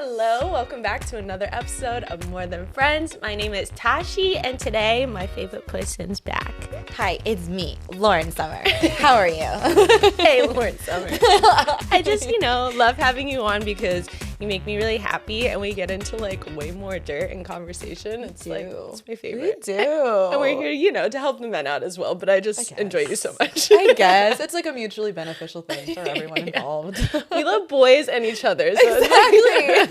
Hello, welcome back to another episode of More Than Friends. My name is Tashi, and today my favorite person's back. Hi, it's me, Lauren Summer. How are you? Hey, Lauren Summer. I just, love having you on because you make me really happy, and we get into like way more dirt and conversation. It's my favorite. We do. And we're here, to help the men out as well, but I just enjoy you so much. I guess. It's like a mutually beneficial thing for everyone involved. We love boys and each other. So Exactly.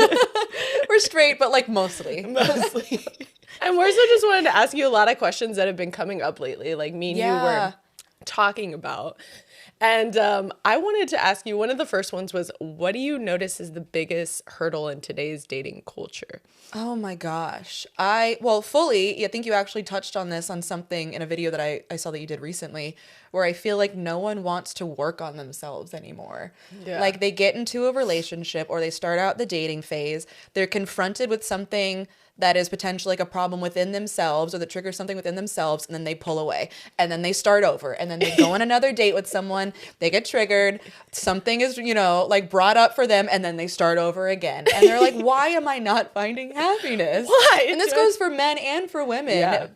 We're straight, but like mostly. And more so just wanted to ask you a lot of questions that have been coming up lately, like me and you were talking about. And I wanted to ask you, one of the first ones was, what do you notice is the biggest hurdle in today's dating culture? Oh my gosh. I think you actually touched on this on something in a video that I saw that you did recently, where I feel like no one wants to work on themselves anymore. Yeah. Like they get into a relationship or they start out the dating phase, they're confronted with something that is potentially like a problem within themselves or that triggers something within themselves, and then they pull away and then they start over and then they go on another date with someone, they get triggered, something is, like brought up for them, and then they start over again. And they're like, why am I not finding happiness? Why? And this goes for men and for women. Yeah.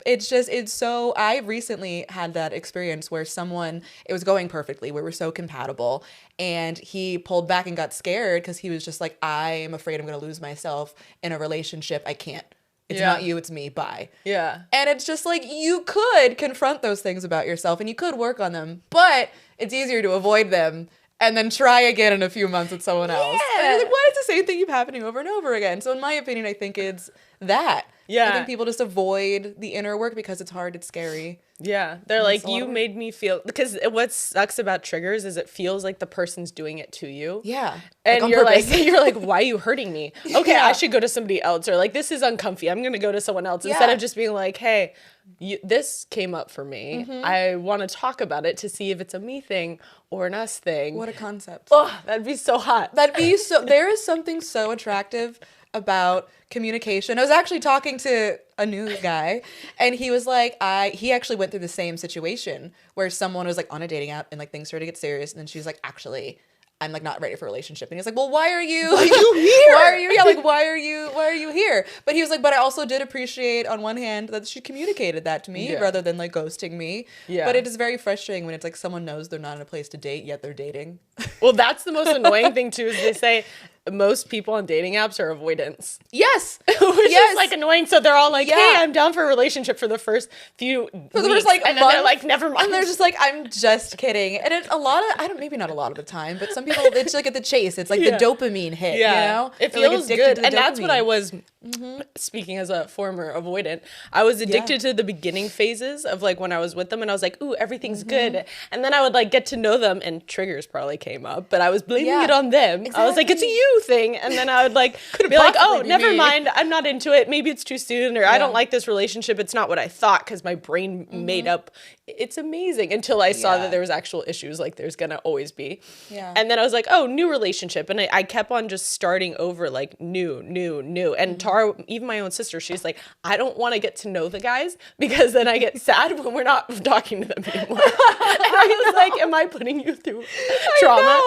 I recently had that experience where it was going perfectly. We were so compatible. And he pulled back and got scared because he was just like, I'm afraid I'm going to lose myself in a relationship. I can't. It's not you, it's me. Bye. Yeah. And it's just like, you could confront those things about yourself and you could work on them, but it's easier to avoid them and then try again in a few months with someone else. And you're like, why is the same thing keep happening over and over again? So in my opinion, I think it's that. Yeah. I think people just avoid the inner work because it's hard, it's scary. Yeah. They're like, you made me feel, because what sucks about triggers is it feels like the person's doing it to you. Yeah. And you're like, why are you hurting me? Okay, I should go to somebody else. Or like, this is uncomfy. I'm going to go to someone else. Instead of just being like, hey, this came up for me. Mm-hmm. I want to talk about it to see if it's a me thing or an us thing. What a concept. Oh, that'd be so hot. There is something so attractive about communication. I was actually talking to a new guy, and he was like, he actually went through the same situation where someone was like on a dating app and like things started to get serious, and then she was like, actually, I'm like not ready for a relationship. And he's like, well, why are you here? Why are you here? But he was like, but I also did appreciate on one hand that she communicated that to me rather than like ghosting me. Yeah. But it is very frustrating when it's like someone knows they're not in a place to date, yet they're dating. Well, that's the most annoying thing too, is they say most people on dating apps are avoidance. Yes. Which is like annoying. So they're all like, hey, I'm down for a relationship for the first few weeks. And then they're like, never mind. And they're just like, I'm just kidding. And it's maybe not a lot of the time, but some people, it's like at the chase. It's like the dopamine hit, It feels good. And that's what I was, speaking as a former avoidant, I was addicted to the beginning phases of like when I was with them, and I was like, ooh, everything's good. And then I would like get to know them, and triggers probably came up, but I was blaming it on them. Exactly. I was like, it's a you thing. And then I would like be like, oh, never mind, I'm not into it, maybe it's too soon, or I don't like this relationship, it's not what I thought, because my brain made up it's amazing, until I saw that there was actual issues, like there's gonna always be. And then I was like, oh, new relationship, and I kept on just starting over, like new. And Tara, even my own sister, she's like, I don't want to get to know the guys because then I get sad when we're not talking to them anymore. And I was like, am I putting you through trauma?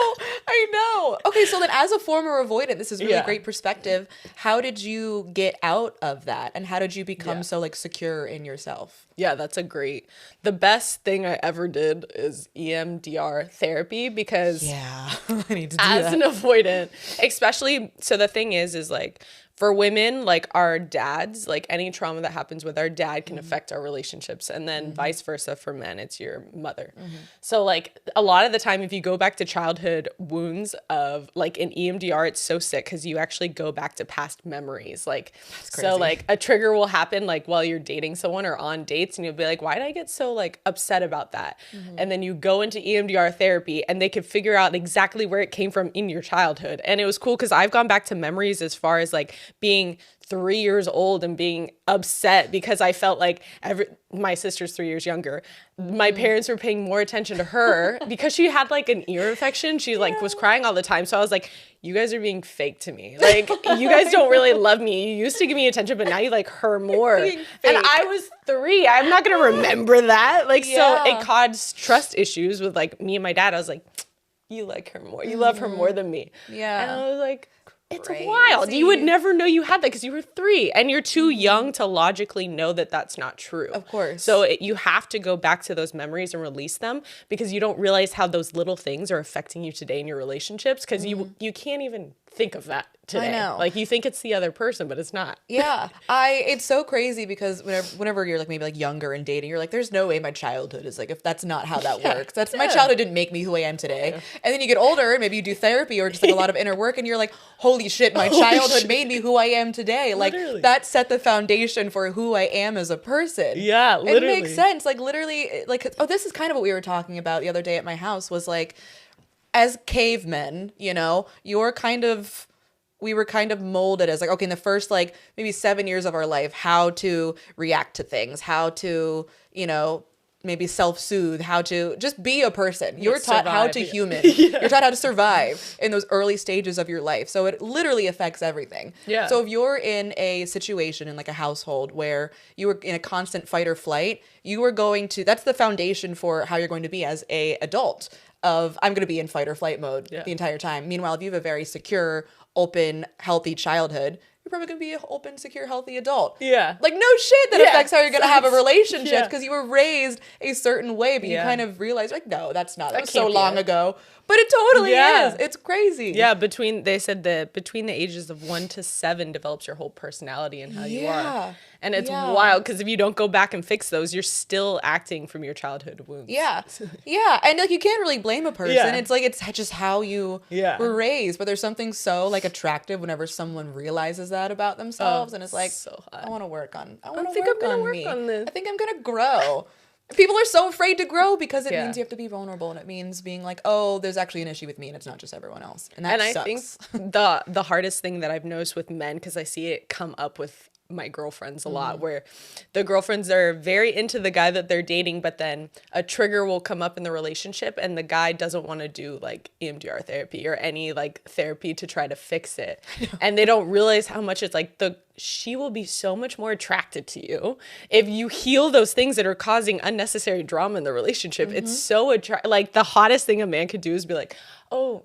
I know. Okay, so then as a former avoidant, this is really great perspective. How did you get out of that? And how did you become so like secure in yourself? Yeah, that's the best thing I ever did is EMDR therapy, because I need to do as that. an avoidant, especially, so the thing is like, for women, like our dads, like any trauma that happens with our dad can affect our relationships. And then vice versa for men, it's your mother. So like a lot of the time, if you go back to childhood wounds of like in EMDR, it's so sick because you actually go back to past memories. Like, so like a trigger will happen like while you're dating someone or on dates, and you'll be like, why did I get so like upset about that? And then you go into EMDR therapy and they could figure out exactly where it came from in your childhood. And it was cool because I've gone back to memories as far as like being 3 years old and being upset because I felt like my sister's 3 years younger. My parents were paying more attention to her because she had like an ear infection. She like was crying all the time. So I was like, you guys are being fake to me. Like, you guys don't really love me. You used to give me attention, but now you like her more. And I was 3. I'm not going to remember that. Like, so it caused trust issues with like me and my dad. I was like, you like her more. You love her more than me. Yeah. And I was like, It's wild. You would never know you had that because you were 3 and you're too young to logically know that that's not true. Of course. So you have to go back to those memories and release them because you don't realize how those little things are affecting you today in your relationships because you can't even think of that today. I know. Like you think it's the other person, but it's not. Yeah. It's so crazy because whenever you're like maybe like younger and dating, you're like, there's no way my childhood is like, if that's not how that works. My childhood didn't make me who I am today. Yeah. And then you get older and maybe you do therapy or just like a lot of inner work and you're like, holy shit, my childhood made me who I am today. Like that set the foundation for who I am as a person. Yeah, literally. It makes sense. Like literally, like, oh, this is kind of what we were talking about the other day at my house was like, as cavemen, you know, we were kind of molded as like, okay, in the first like maybe 7 years of our life, how to react to things, how to, you know, maybe self-soothe, how to just be a person. You're taught how to human. Yeah. You're taught how to survive in those early stages of your life. So it literally affects everything. Yeah. So if you're in a situation in like a household where you were in a constant fight or flight, you are going to, that's the foundation for how you're going to be as a adult of I'm going to be in fight or flight mode the entire time. Meanwhile, if you have a very secure, open, healthy childhood, you're probably going to be an open, secure, healthy adult. Yeah. Like, no shit that affects how you're going to have a relationship because you were raised a certain way, but you kind of realize, like, no, that's not. That was so long ago. But it totally is. It's crazy. Yeah, they said that between the ages of 1 to 7 develops your whole personality and how you are. And it's wild because if you don't go back and fix those, you're still acting from your childhood wounds. Yeah. Yeah. And like you can't really blame a person. It's like it's just how you were raised. But there's something so like attractive whenever someone realizes that about themselves and it's like, so I want to work on I think I'm gonna work on this. I think I'm gonna grow. People are so afraid to grow because it means you have to be vulnerable and it means being like, oh, there's actually an issue with me and it's not just everyone else. And that sucks. I think the hardest thing that I've noticed with men, because I see it come up with my girlfriends a lot, where the girlfriends are very into the guy that they're dating, but then a trigger will come up in the relationship and the guy doesn't want to do like EMDR therapy or any like therapy to try to fix it. And they don't realize how much it's like she will be so much more attracted to you if you heal those things that are causing unnecessary drama in the relationship. It's so like the hottest thing a man could do is be like, oh,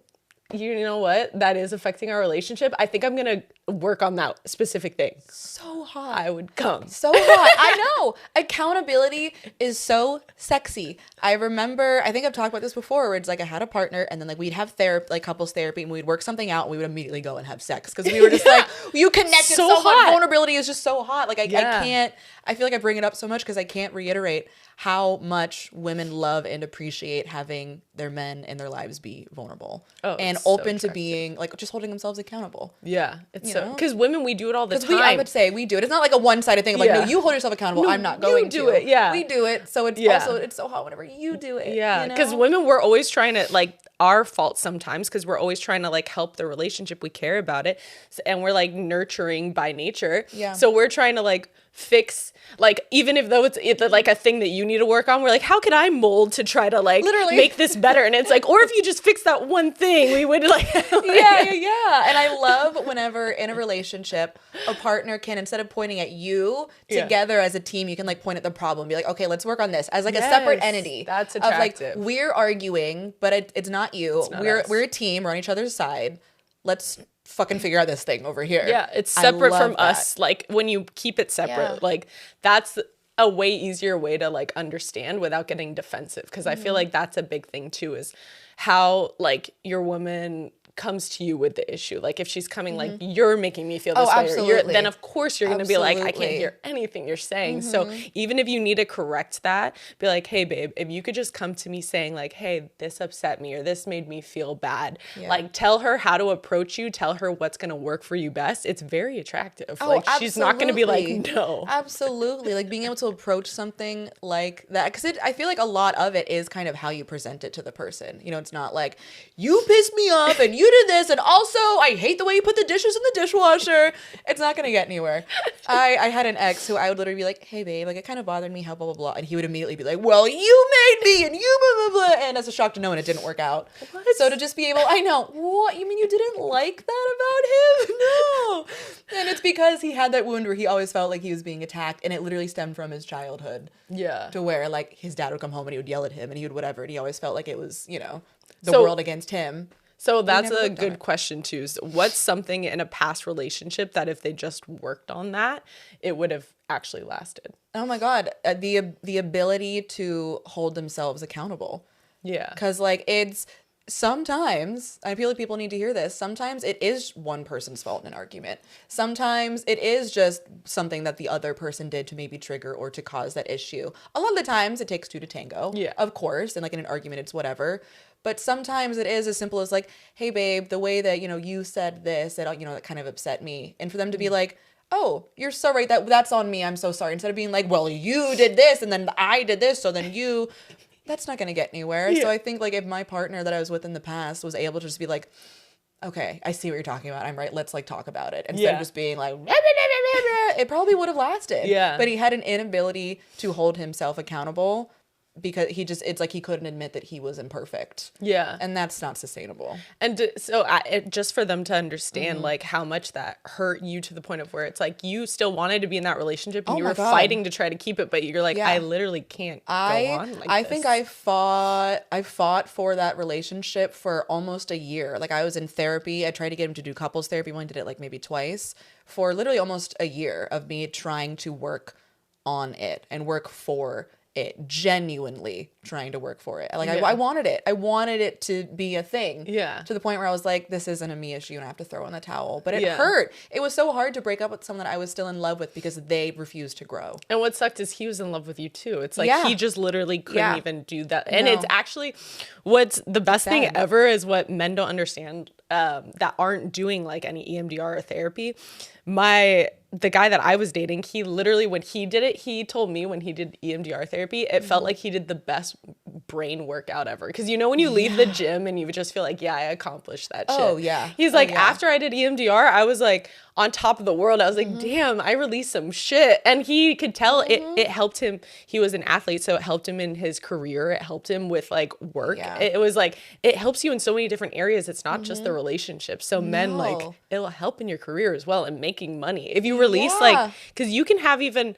you know what? That is affecting our relationship. I think I'm going to work on that specific thing. So hot. I would come. So hot. I know. Accountability is so sexy. I remember, I think I've talked about this before, where it's like I had a partner and then like we'd have therapy, like couples therapy, and we'd work something out and we would immediately go and have sex because we were just like, you connected so much. Vulnerability is just so hot. Like I can't, I feel like I bring it up so much because I can't reiterate how much women love and appreciate having their men in their lives be vulnerable and open to being like just holding themselves accountable. Yeah. It's so, because women, we do it all the time. I would say we do it. It's not like a one-sided thing of like, no, you hold yourself accountable. No, I'm not going to. You do it. Yeah. We do it. So it's also, it's so hot whenever you do it. Yeah. Because women, we're always trying to like, our fault sometimes because we're always trying to like help the relationship. We care about it. And we're like nurturing by nature. Yeah. So we're trying to like fix, like, even if though it's like a thing that you need to work on, we're like, how can I mold to try to like literally make this better? And it's like, or if you just fix that one thing, we would like yeah. And I love whenever in a relationship, a partner can, instead of pointing at you together as a team, you can like point at the problem, be like, okay, let's work on this as like a separate entity. That's attractive. Of like, we're arguing, but it's not you. It's not we're a team. We're on each other's side. Let's fucking figure out this thing over here. Yeah, it's separate from us. Like when you keep it separate, like that's a way easier way to like understand without getting defensive. Because I feel like that's a big thing too, is how like your woman comes to you with the issue. Like if she's coming like, you're making me feel this way, absolutely. Then of course you're going to be like, I can't hear anything you're saying. So even if you need to correct that, be like, hey babe, if you could just come to me saying like, hey, this upset me or this made me feel bad. Like tell her how to approach you, tell her what's going to work for you best. It's very attractive. Like she's not going to be like, no. Absolutely. Like being able to approach something like that. Because I feel like a lot of it is kind of how you present it to the person. You know, it's not like, you pissed me off and you did this, and also I hate the way you put the dishes in the dishwasher. It's not gonna get anywhere. I had an ex who I would literally be like, hey babe, like it kind of bothered me how blah blah blah, and he would immediately be like, well, you made me and you blah blah blah, and as a shock to no one, it didn't work out. What? So to just be able, I know, what you mean you didn't like that about him? No. And it's because he had that wound where he always felt like he was being attacked, and it literally stemmed from his childhood. Yeah. To where like his dad would come home and he would yell at him and he would whatever, and he always felt like it was, you know, the world against him. So that's never a worked on good it. question too. So what's something in a past relationship that if they just worked on that, it would have actually lasted? Oh my God, the ability to hold themselves accountable. Yeah. Because like it's sometimes, I feel like people need to hear this. Sometimes it is one person's fault in an argument. Sometimes it is just something that the other person did to maybe trigger or to cause that issue. A lot of the times it takes two to tango. Yeah. Of course. And like in an argument, it's whatever. But sometimes it is as simple as like, hey babe, the way that, you said this, that kind of upset me. And for them to be like, oh, you're so right. That's on me. I'm so sorry. Instead of being like, well, you did this and then I did this. So then you, that's not going to get anywhere. Yeah. So I think like if my partner that I was with in the past was able to just be like, okay, I see what you're talking about. I'm right. Let's like talk about it. Instead of just being like, it probably would have lasted. Yeah. But he had an inability to hold himself accountable because it's like he couldn't admit that he was imperfect. Yeah. And that's not sustainable. And so just for them to understand like how much that hurt you to the point of where it's like you still wanted to be in that relationship and Oh you my were God. fighting to try to keep it, but you're like, Yeah. I literally can't go on like I this. think I fought for that relationship for almost a year. Like I was in therapy. I tried to get him to do couples therapy. We only did it like maybe twice for literally almost a year of me trying to work on it and work for it, genuinely trying to work for it. Like Yeah. I wanted it. I wanted it to be a thing. Yeah. To the point where I was like, this isn't a me issue and I have to throw in the towel. But it Yeah. hurt. It was so hard to break up with someone that I was still in love with because they refused to grow. And what sucked is he was in love with you too. It's like Yeah. he just literally couldn't Yeah. even do that. And No. it's actually what's the best thing Sad. ever is what men don't understand that aren't doing like any EMDR or therapy. The guy that I was dating, he literally, when he did it, he told me when he did EMDR therapy, it felt like he did the best brain workout ever. Because when you leave the gym and you just feel like, yeah, I accomplished that shit. Oh, yeah. He's Oh, like, yeah. after I did EMDR, I was like on top of the world. I was like, damn, I released some shit. And he could tell it helped him. He was an athlete, so it helped him in his career. It helped him with like work. Yeah. It was like, it helps you in so many different areas. It's not just the relationship. So men, like, No. it'll help in your career as well and making money. If you release Yeah. like, because you can have even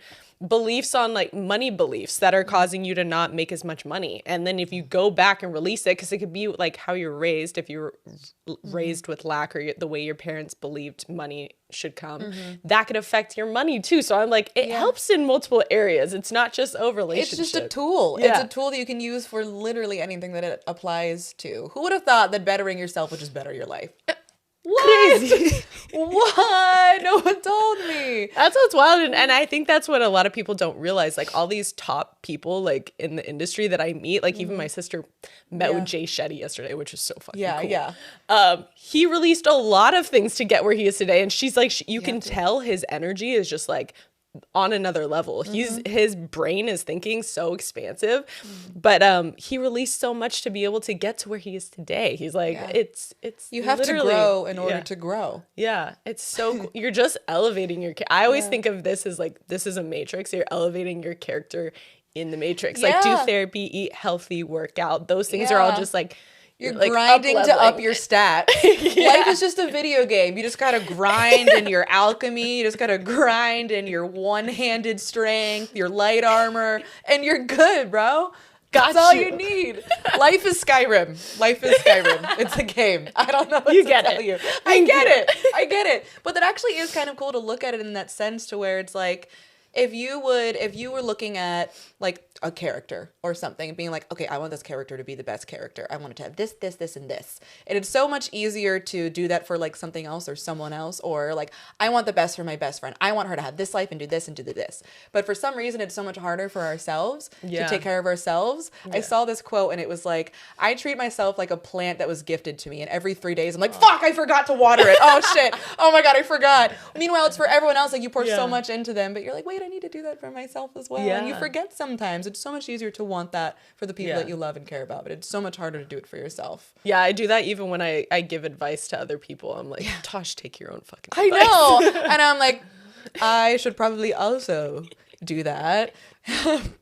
beliefs on like money beliefs that are causing you to not make as much money. And then if you go back and release it, because it could be like how you're raised, if you were raised with lack or the way your parents believed money should come, that could affect your money too. So I'm like, it helps in multiple areas. It's not just a It's relationship. just a tool. Yeah. It's a tool that you can use for literally anything that it applies to. Who would have thought that bettering yourself would just better your life? Crazy. What? No one told me. That's what's wild. And I think that's what a lot of people don't realize. Like all these top people like in the industry that I meet, like even my sister met with Jay Shetty yesterday, which is so fucking cool. Yeah. He released a lot of things to get where he is today. And she's like, you can tell his energy is just like on another level. His brain is thinking so expansive, but he released so much to be able to get to where he is today. He's like, it's You have to literally- grow in order to grow. Yeah, it's so cool. You're just elevating your I always think of this as like this is a matrix. You're elevating your character in the matrix. Like do Yeah. therapy, eat healthy, work out. Those things are all Yeah. just like You're like grinding to up-leveling. up your stat. Life is just a video game. You just gotta grind in your alchemy. You just gotta grind in your one-handed strength, your light armor, and you're good, bro. That's all you need. Life is Skyrim. Life is Skyrim. It's a game. I don't know what You to get tell it. you. I get it. I get it. But that actually is kind of cool to look at it in that sense to where it's like, if you were looking at like a character or something and being like, okay, I want this character to be the best character. I want it to have this, this, this, and this. And it's so much easier to do that for like something else or someone else, or like, I want the best for my best friend. I want her to have this life and do this and do this. But for some reason, it's so much harder for ourselves to take care of ourselves. I saw this quote and it was like, I treat myself like a plant that was gifted to me. And every 3 days, I'm like, fuck, I forgot to water it. Oh shit. Oh my God, I forgot. Meanwhile, it's for everyone else. Like you pour so much into them, but you're like, wait, I need to do that for myself as well. And you forget sometimes. It's so much easier to want that for the people that you love and care about, but it's so much harder to do it for yourself. Yeah, I do that even when I give advice to other people. I'm like, Tosh, take your own fucking I advice. know. And I'm like, I should probably also do that.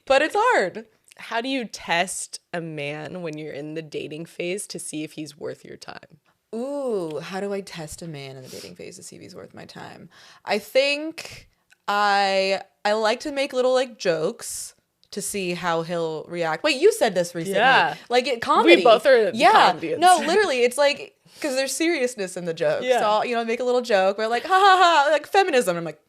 But it's hard. How do you test a man when you're in the dating phase to see if he's worth your time? Ooh, how do I test a man in the dating phase to see if he's worth my time? I think I like to make little like jokes to see how he'll react. Wait, you said this recently. Yeah. Like it comedy. We both are comedians. No, literally, it's like because there's seriousness in the joke. Yeah. So I'll, you know, make a little joke. We're like, ha ha ha, like feminism. I'm like,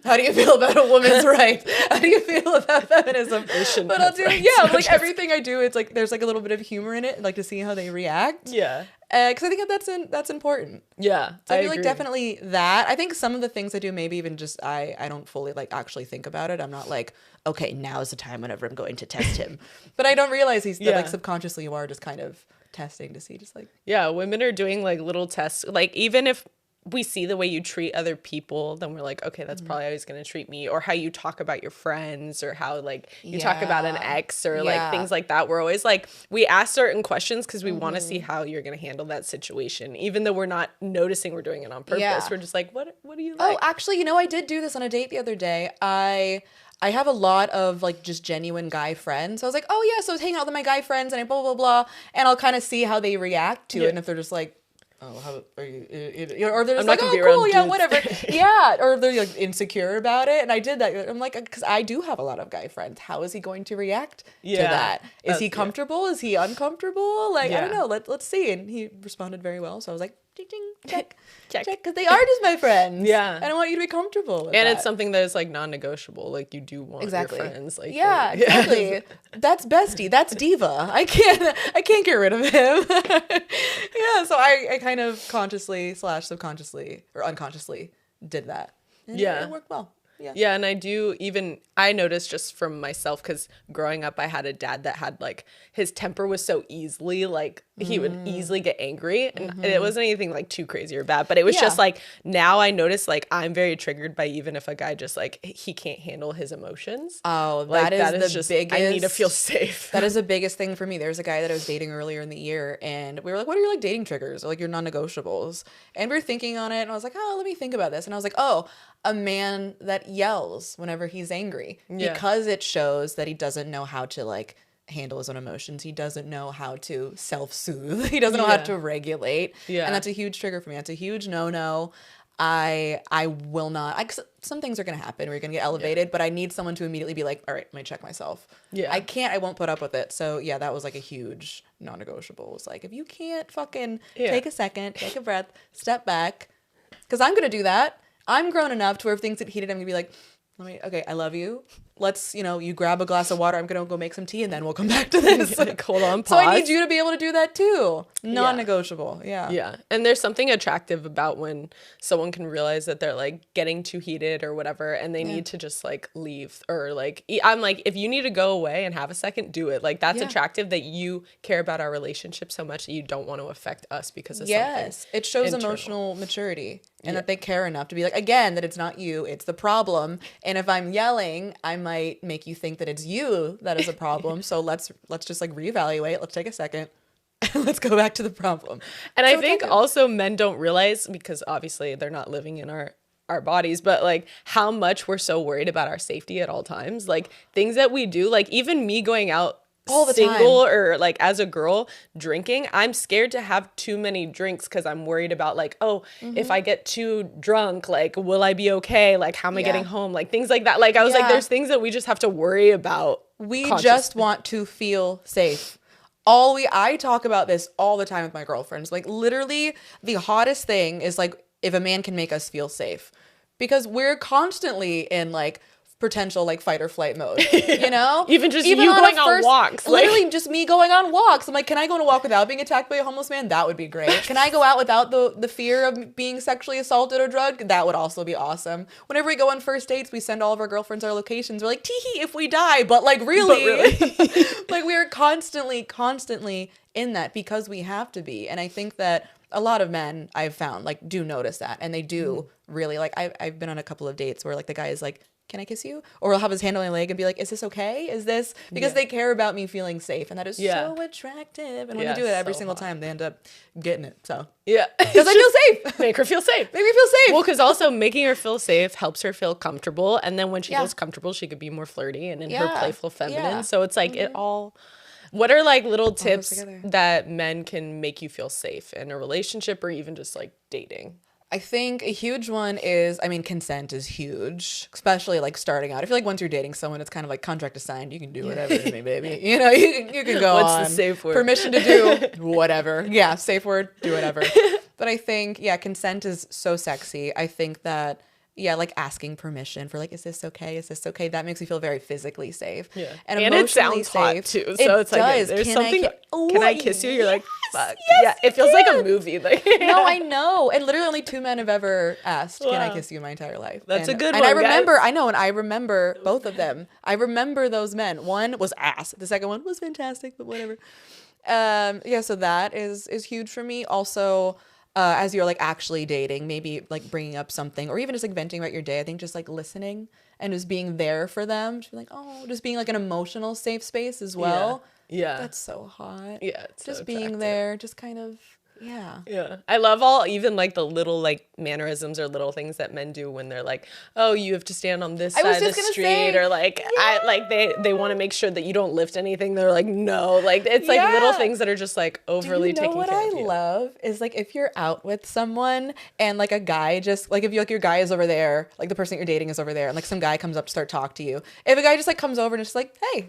how do you feel about a woman's rights? How do you feel about feminism? But I'll do, like everything I do, it's like there's like a little bit of humor in it, like to see how they react. Yeah. Because I think that's important. Yeah. So I feel like definitely that. I think some of the things I do, maybe even just I don't fully like actually think about it. I'm not like, okay, now's the time whenever I'm going to test him. But I don't realize that like subconsciously you are just kind of testing to see just like. Yeah, women are doing like little tests. Like even if we see the way you treat other people, then we're like, okay, that's probably how he's going to treat me. Or how you talk about your friends, or how like you talk about an ex, or like things like that. We're always like, we ask certain questions because we want to see how you're going to handle that situation, even though we're not noticing we're doing it on purpose. We're just like, what do you like? Oh, actually, you know, I did do this on a date the other day. I have a lot of like just genuine guy friends. So I was like, oh yeah, so I was hanging out with my guy friends and I blah blah blah, and I'll kind of see how they react to it, and if they're just like, oh, how are you? Or they're just like, oh, cool, yeah, whatever. Yeah, or they're like insecure about it. And I did that. I'm like, because I do have a lot of guy friends. How is he going to react to that? Is he comfortable? Is he uncomfortable? Like, I don't know. Let's see. And he responded very well. So I was like, ding, ding, check. Check, because they are just my friends. Yeah. And I want you to be comfortable with and that. It's something that is like non-negotiable. Like you do want your friends. Like exactly. That's bestie. That's diva. I can't get rid of him. Yeah. So I kind of consciously / subconsciously or unconsciously did that. And it worked well. Yeah, and I noticed just from myself, because growing up I had a dad that had like, his temper was so easily like, he would easily get angry, and it wasn't anything like too crazy or bad, but it was just like, now I notice like I'm very triggered by even if a guy just like, he can't handle his emotions. Oh, like, that is the biggest. I need to feel safe. That is the biggest thing for me. There's a guy that I was dating earlier in the year, and we were like, what are your like dating triggers or like your non-negotiables? And we were thinking on it, and I was like, oh, let me think about this. And I was like, oh, a man that yells whenever he's angry, because it shows that he doesn't know how to like handle his own emotions. He doesn't know how to self-soothe. He doesn't know how to regulate. Yeah. And that's a huge trigger for me. That's a huge no-no. I will not. Some things are going to happen. We're going to get elevated, but I need someone to immediately be like, all right, let me check myself. Yeah. I won't put up with it. So yeah, that was like a huge non-negotiable. It's like, if you can't fucking take a second, take a breath, step back, because I'm going to do that. I'm grown enough to where if things get heated, I'm going to be like, okay, I love you. Let's, you grab a glass of water. I'm going to go make some tea and then we'll come back to this. Like, hold on, pause. So I need you to be able to do that too. Non-negotiable. Yeah. Yeah. And there's something attractive about when someone can realize that they're like getting too heated or whatever, and they need to just like leave, or like, I'm like, if you need to go away and have a second, do it. Like, that's attractive that you care about our relationship so much that you don't want to affect us because of something. It shows emotional maturity. And that they care enough to be like, again, that it's not you, it's the problem. And if I'm yelling, I might make you think that it's you that is a problem. So let's just like reevaluate. Let's take a second. Let's go back to the problem. And I think also men don't realize, because obviously they're not living in our bodies, but like how much we're so worried about our safety at all times. Like things that we do, like even me going out all the single time. Or like as a girl drinking, I'm scared to have too many drinks because I'm worried about like, if I get too drunk, like, will I be okay? Like, how am I getting home? Like things like that. Like I was like, there's things that we just have to worry about. We just want to feel safe. I talk about this all the time with my girlfriends. Like literally the hottest thing is like if a man can make us feel safe, because we're constantly in like potential like fight or flight mode, Even you going on walks, literally just me going on walks. I'm like, can I go on a walk without being attacked by a homeless man? That would be great. Can I go out without the fear of being sexually assaulted or drugged? That would also be awesome. Whenever we go on first dates, we send all of our girlfriends our locations. We're like, tee-hee, if we die, but like really. Like we are constantly in that because we have to be. And I think that a lot of men I've found like do notice that, and they do really like. I've been on a couple of dates where like the guy is like, can I kiss you? Or he'll have his hand on my leg and be like, is this okay? Is this, because they care about me feeling safe. And that is so attractive. And when they do it every single time, they end up getting it. So because I feel safe. Make her feel safe. Make me feel safe. Well, because also making her feel safe helps her feel comfortable. And then when she feels comfortable, she could be more flirty and in her playful feminine. So it's like it all. What are like little tips that men can make you feel safe in a relationship or even just like dating? I think a huge one is, I mean, consent is huge, especially like starting out. I feel like once you're dating someone, it's kind of like contract is signed. You can do whatever to me, baby. You know, you can go What's on. the safe word? Permission to do whatever. Yeah, safe word, do whatever. But I think, yeah, consent is so sexy. I think that, yeah, like asking permission for like, is this okay? Is this okay? That makes me feel very physically safe. Yeah. And it emotionally sounds hot safe. too. So it's like does. there's Can something. Can I kiss you? You're like, fuck. Yes, yeah, it feels like a movie. Like no, I know. And literally only 2 men have ever asked, can I Wow. kiss you in my entire life? That's and, a good and one, I remember, guys. I know, and I remember both of them. I remember those men. One was ass. The second one was fantastic, but whatever. Yeah, so that is huge for me. Also, as you're like actually dating, maybe like bringing up something or even just like venting about your day. I think just like listening and just being there for them. Just be like, oh, just being like an emotional safe space as well. Yeah. That's so hot. Yeah. It's Just so being attractive. there, just kind of, yeah. Yeah. I love all even like the little like mannerisms or little things that men do when they're like, oh, you have to stand on this I was side of just the gonna street say, or like I like they want to make sure that you don't lift anything. They're like, no. Like it's like little Yeah. things that are just like overly Do you know taking what care I of you. love is like if you're out with someone and like a guy just like if you like your guy is over there, like the person that you're dating is over there, and like some guy comes up to start talk to you. If a guy just like comes over and it's like, hey,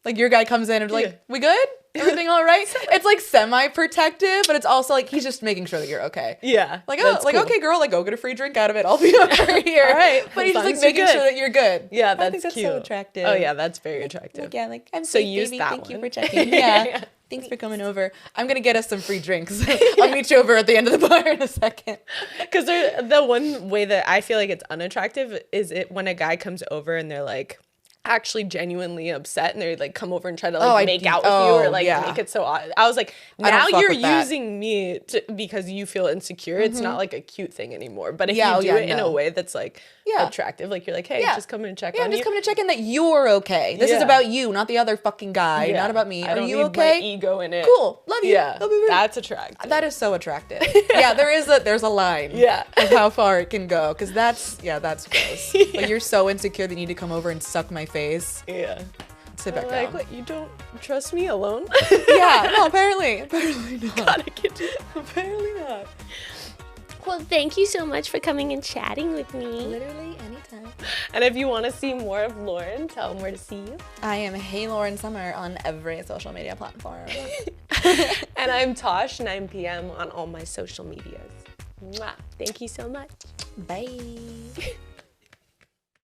like your guy comes in and like, Yeah. we good? Everything all right? It's like semi-protective, but it's also like he's just making sure that you're okay. Yeah. Like, oh, that's like, cool. okay, girl, like, go get a free drink out of it. I'll be over here. All right, But as he's just long like as you're making good. sure that you're good. Yeah, I that's think that's cute. so attractive. Oh yeah, that's very attractive. Like, yeah, like, I'm So safe, use baby. that Thank you one. for checking. Yeah. Thanks for coming over. I'm going to get us some free drinks. I'll meet you over at the end of the bar in a second. Because the one way that I feel like it's unattractive is it when a guy comes over and they're like actually genuinely upset and they like come over and try to like make out with you or like make it so odd. I was like, I don't now fuck you're with that. using me because you feel insecure. It's not like a cute thing anymore. But if Yeah, you do it in a no. way that's like Yeah. attractive, like you're like, hey, Yeah. just come in and check Yeah, on I'm just you. coming to check in that you're okay. This is Yeah. about you, not the other fucking guy. Yeah. Not about me. I Are don't you need okay? my ego in it. Cool. Love you. Yeah, Love you. that's attractive. That is so attractive. Yeah, there's a line. Yeah. Of how far it can go, because that's gross. Like you're so insecure that you need to come over and suck my face. Yeah. Sit back Like, down. what, you don't trust me alone? Yeah, no, apparently not. Gotta get you. Apparently not. Well, thank you so much for coming and chatting with me. Literally anytime. And if you want to see more of Lauren, tell them where to see you. I am Hey Lauren Summer on every social media platform. And I'm Tash, 9 p.m. on all my social medias. Mwah. Thank you so much. Bye.